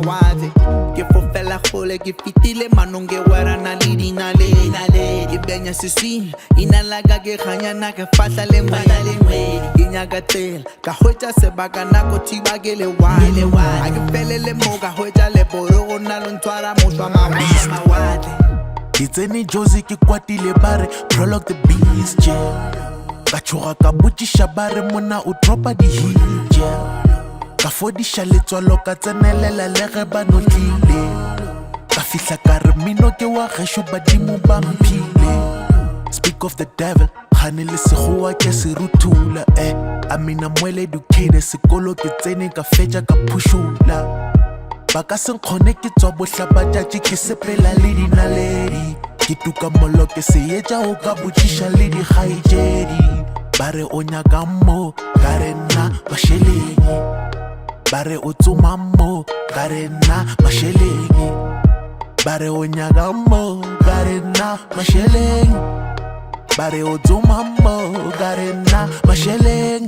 mawatle ke fofela gole ke fitile manonge wera Naledi ke benya sisi ina laga ke khanyana ke fatla le ngwe ke nyaka tela ka hwetsa sebaka nako thiba ke le wa a ke felele mo ka hwetsa le boro go nna lo ntwara motho mawatle Kitseni Josie ke kwatile bare ProLock the beast ka tshoga ka botšiša bare mona o dropa di hit ka fodiša letswalo ka tsenelela le ge ba notlile ka fihla ka re mino ke wa gešo badimo ba mphile speak of the devil gane le segowa ke se ruthula I mean I'm well educated sekolo ke tsene ka fetša ka phušula ba ka se nkgone ke tswa bohlabatšatši ke sepela le dinaledi ke tuka molo ke se etša o ka botšiša le dikgaetšedi ba re o nyaka mo ka re nna mašeleng ba re o tsoma mo ka re nna mašeleng ba re o nyaka mo ka re nna mašeleng ba re o tsoma mo ka re nna mašeleng